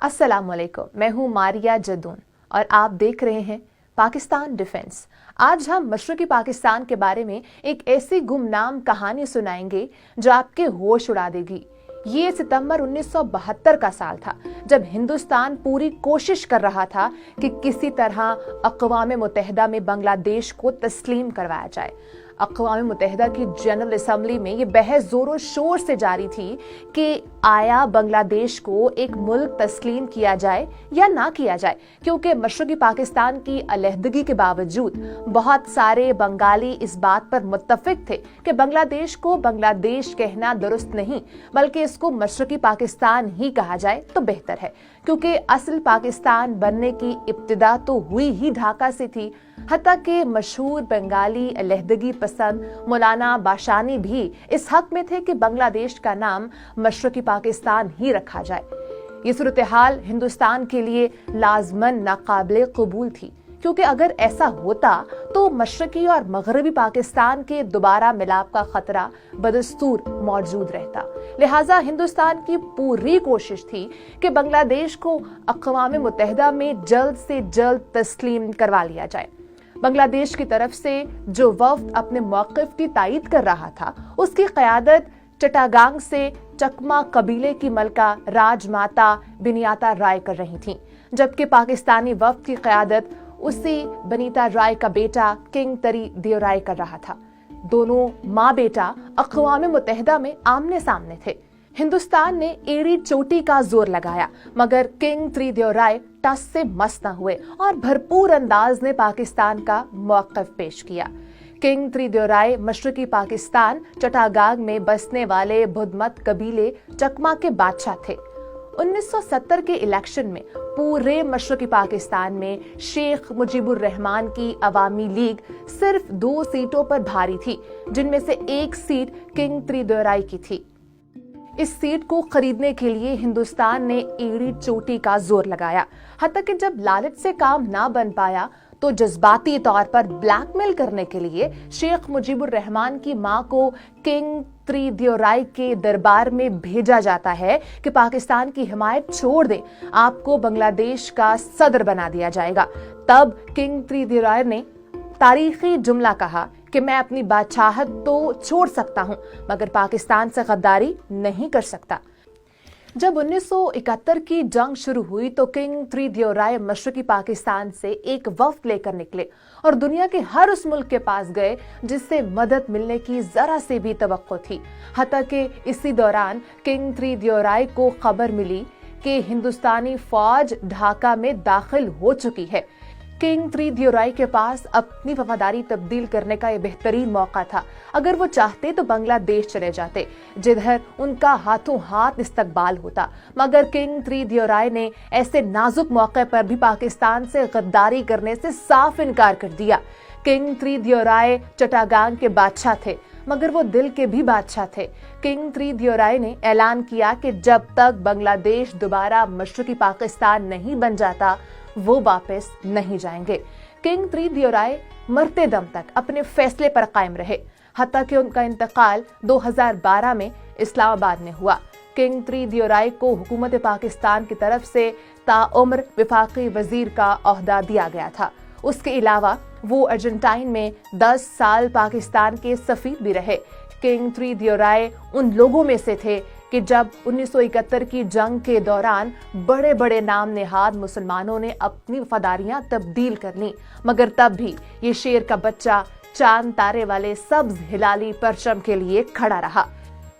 अस्सलाम वालेकुम, मैं हूँ मारिया जदून और आप देख रहे हैं पाकिस्तान डिफेंस। आज हम मशरक़ी पाकिस्तान के बारे में एक ऐसी गुमनाम कहानी सुनाएंगे जो आपके होश उड़ा देगी। ये सितंबर 1972 का साल था जब हिंदुस्तान पूरी कोशिश कर रहा था कि किसी तरह अक़वाम मुत्तहिदा में बांग्लादेश को तस्लीम करवाया जाए। अक़वाम मुत्तहिदा की जनरल असम्बली में ये बहस जोरों शोर से जारी थी कि आया बांग्लादेश को एक मुल्क तस्लीम किया जाए या ना किया जाए, क्योंकि मशरक़ी पाकिस्तान की अलहदगी के बावजूद बहुत सारे बंगाली इस बात पर मुत्तफ़िक थे कि बांग्लादेश को बांग्लादेश कहना दुरुस्त नहीं बल्कि इसको मशरक़ी पाकिस्तान ही कहा जाए तो बेहतर है, क्योंकि असल पाकिस्तान बनने की इब्तिदा तो हुई ही ढाका से थी। हत्ता के मशहूर बंगाली अलहदगी पसंद मौलाना बाशानी भी इस हक में थे कि बांग्लादेश का नाम मशरक़ी पाकिस्तान ही रखा जाए। ये सूरत हाल हिंदुस्तान के लिए लाजमन नाकाबिले कबूल थी, क्योंकि अगर ऐसा होता तो मशरक़ी और मगरबी पाकिस्तान के दोबारा मिलाप का खतरा बदस्तूर मौजूद रहता। लिहाजा हिंदुस्तान की पूरी कोशिश थी कि बांग्लादेश को अक़वाम मुत्तहिदा में जल्द से जल्द तस्लीम करवा लिया जाए। बांग्लादेश की तरफ से जो वफ्द अपने मौक़िफ़ की तायीद कर रहा था, उसकी क़यादत चट्टागांग से चकमा कबीले की मलका राजमाता बिनियाता राय कर रही थीं, जबकि पाकिस्तानी वफ्द की क़यादत उसी बनीता राय का बेटा किंग तरी देओराय कर रहा था। दोनों माँ बेटा अक़वाम मुत्तहिदा में आमने सामने थे। हिंदुस्तान ने एड़ी चोटी का जोर लगाया, मगर किंग तरी देओराय टस से मस न हुए और भरपूर अंदाज में पाकिस्तान का मौक़िफ़ पेश किया। किंग तरी देओराय मशरक़ी पाकिस्तान चट्टागांग में बसने वाले बुधमत कबीले चकमा के बादशाह थे। 1970 के इलेक्शन में पूरे मशरक़ी पाकिस्तान में शेख मुजीबुर रहमान की अवामी लीग सिर्फ 2 सीटों पर भारी थी, जिनमें से एक सीट किंग तरी देओराय की थी। इस सीट को खरीदने के लिए हिंदुस्तान ने एड़ी चोटी का जोर लगाया। हत्ता कि जब लालच से काम ना बन पाया तो जज्बाती तौर पर ब्लैकमेल करने के लिए शेख मुजीबुर रहमान की मां को किंग तरी देओराय के दरबार में भेजा जाता है कि पाकिस्तान की हिमायत छोड़ दे, आपको बांग्लादेश का सदर बना दिया जाएगा। तब किंग तरी देओराय ने तारीखी जुमला कहा कि मैं अपनी बादशाहत तो छोड़ सकता हूं, मगर पाकिस्तान से गद्दारी नहीं कर सकता। जब 1971 की जंग शुरू हुई तो किंग तरी देओराय मशरक़ी पाकिस्तान से एक वफ्द लेकर निकले और दुनिया के हर उस मुल्क के पास गए जिससे मदद मिलने की जरा से भी तवक्को थी। हत्ता कि इसी दौरान किंग तरी देओराय को खबर मिली कि हिंदुस्तानी फौज ढाका में दाखिल हो चुकी है। किंग तरी देओराय के पास अपनी वफादारी तब्दील करने का यह बेहतरीन मौका था। अगर वो चाहते तो बांग्लादेश चले जाते, जिधर उनका हाथों हाथ इस्तकबाल होता, मगर किंग तरी देओराय ने ऐसे नाजुक मौके पर भी पाकिस्तान से गद्दारी करने से साफ इनकार कर दिया। किंग तरी देओराय चट्टागांग के बादशाह थे, मगर वो दिल के भी बादशाह थे। किंग तरी देओराय ने ऐलान किया कि जब तक बांग्लादेश दोबारा मशरक़ी पाकिस्तान नहीं बन जाता वो वापस नहीं जाएंगे। किंग तरी देओराय मरते दम तक अपने फैसले पर कायम रहे, हत्ता कि उनका इंतकाल 2012 में इस्लामाबाद में हुआ। किंग तरी देओराय को हुकूमत पाकिस्तान की तरफ से ताउम्र वफाकी वजीर का ओहदा दिया गया था। उसके अलावा वो अर्जेंटाइन में 10 साल पाकिस्तान के सफीर भी रहे। किंग तरी देओराय उन लोगों में से थे कि जब 1971 की जंग के दौरान बड़े बड़े नाम नेहाद मुसलमानों ने अपनी वफादारियां तब्दील कर ली, मगर तब भी ये शेर का बच्चा चांद तारे वाले सब्ज हिलाली परचम के लिए खड़ा रहा।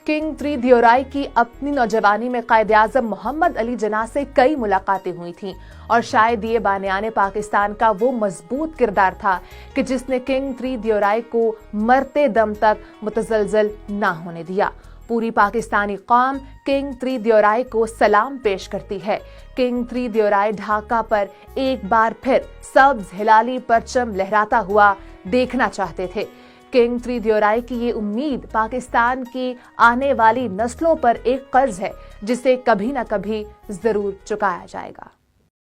किंग तरी देओराय की अपनी नौजवानी में कायद आज़म मोहम्मद अली जिन्ना से कई मुलाकातें हुई थीं और शायद ये बानियाने पाकिस्तान का वो मजबूत किरदार था कि जिसने किंग तरी देओराय को मरते दम तक मुतज़लज़ल ना होने दिया। पूरी पाकिस्तानी कौम किंग तरी देओराय को सलाम पेश करती है। किंग तरी देओराय ढाका पर एक बार फिर सब्ज हिलाली परचम लहराता हुआ देखना चाहते थे। किंग तरी देओराय की ये उम्मीद पाकिस्तान की आने वाली नस्लों पर एक कर्ज है जिसे कभी न कभी जरूर चुकाया जाएगा।